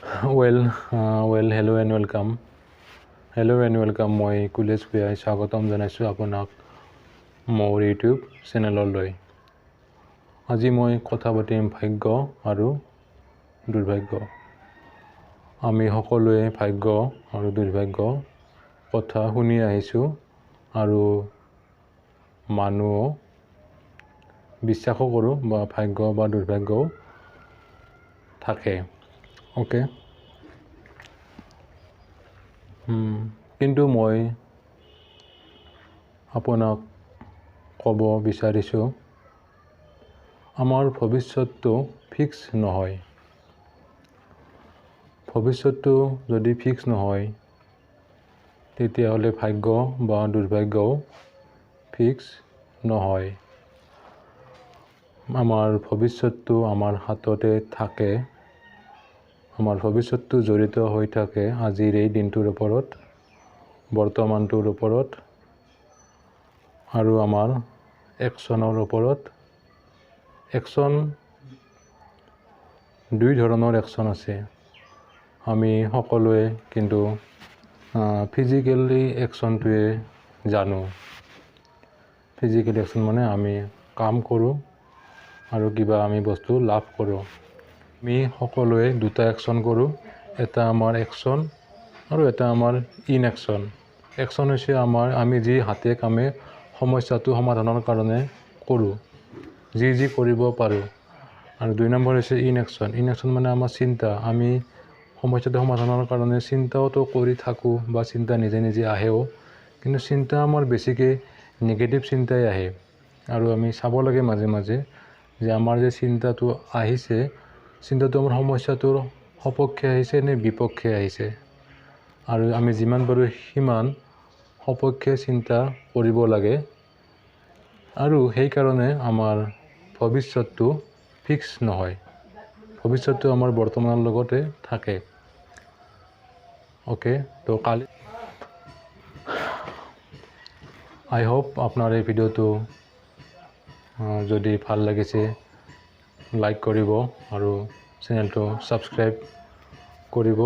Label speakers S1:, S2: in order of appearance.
S1: Hello and welcome. মই কুলেশ ভূঞাই স্বাগতম জনাইছোঁ আপোনাক মোৰ ইউটিউব চেনেললৈ। আজি মই কথা পাতিম ভাগ্য আৰু দুৰ্ভাগ্য। আমি সকলোৱে ভাগ্য আৰু দুৰ্ভাগ্য কথা শুনি আহিছোঁ আৰু মানুহ বিশ্বাসো কৰোঁ বা ভাগ্য বা দুৰ্ভাগ্যও থাকে। ওকে, কিন্তু মই আপোনাক ক'ব বিচাৰিছোঁ আমাৰ ভৱিষ্যতটো ফিক্স নহয়। ভৱিষ্যতটো যদি ফিক্স নহয় তেতিয়াহ'লে ভাগ্য বা দুৰ্ভাগ্যও ফিক্স নহয়। আমাৰ ভৱিষ্যতটো আমাৰ হাততে থাকে। আমাৰ ভৱিষ্যতটো জড়িত হৈ থাকে আজিৰ এই দিনটোৰ ওপৰত, বৰ্তমানটোৰ ওপৰত আৰু আমাৰ একশ্যনৰ ওপৰত। একশ্যন দুই ধৰণৰ একশ্যন আছে। আমি সকলোৱে কিন্তু ফিজিকেলি একশ্যনটোৱে জানো। ফিজিকেল একশ্যন মানে আমি কাম কৰোঁ আৰু কিবা আমি বস্তু লাভ কৰোঁ। আমি সকলোৱে দুটা একশ্যন কৰোঁ, এটা আমাৰ একশ্যন আৰু এটা আমাৰ ইনএকশ্যন। একশ্যন হৈছে আমি যি হাতে কামে সমস্যাটো সমাধানৰ কাৰণে কৰোঁ, যি কৰিব পাৰোঁ। আৰু দুই নম্বৰ হৈছে ইনএকশ্যন। ইনএকশ্যন মানে আমাৰ চিন্তা। আমি সমস্যাটো সমাধানৰ কাৰণে চিন্তাওতো কৰি থাকোঁ বা চিন্তা নিজে নিজে আহেও, কিন্তু চিন্তা আমাৰ বেছিকৈ নিগেটিভ চিন্তাই আহে। আৰু আমি চাব লাগে মাজে মাজে যে আমাৰ যে চিন্তাটো আহিছে, চিন্তাটো আমাৰ সমস্যাটোৰ সপক্ষে আহিছে নে বিপক্ষে আহিছে। আৰু আমি যিমান পাৰোঁ সিমান সপক্ষে চিন্তা কৰিব লাগে। আৰু সেইকাৰণে আমাৰ ভৱিষ্যতটো ফিক্স নহয়। ভৱিষ্যতটো আমাৰ বৰ্তমানৰ লগতে থাকে। ওকে, তো কালি আই হোপ আপোনাৰ এই ভিডিঅ'টো যদি ভাল লাগিছে লাইক কৰিব আৰু চেনেলটো ছাবস্ক্ৰাইব কৰিব।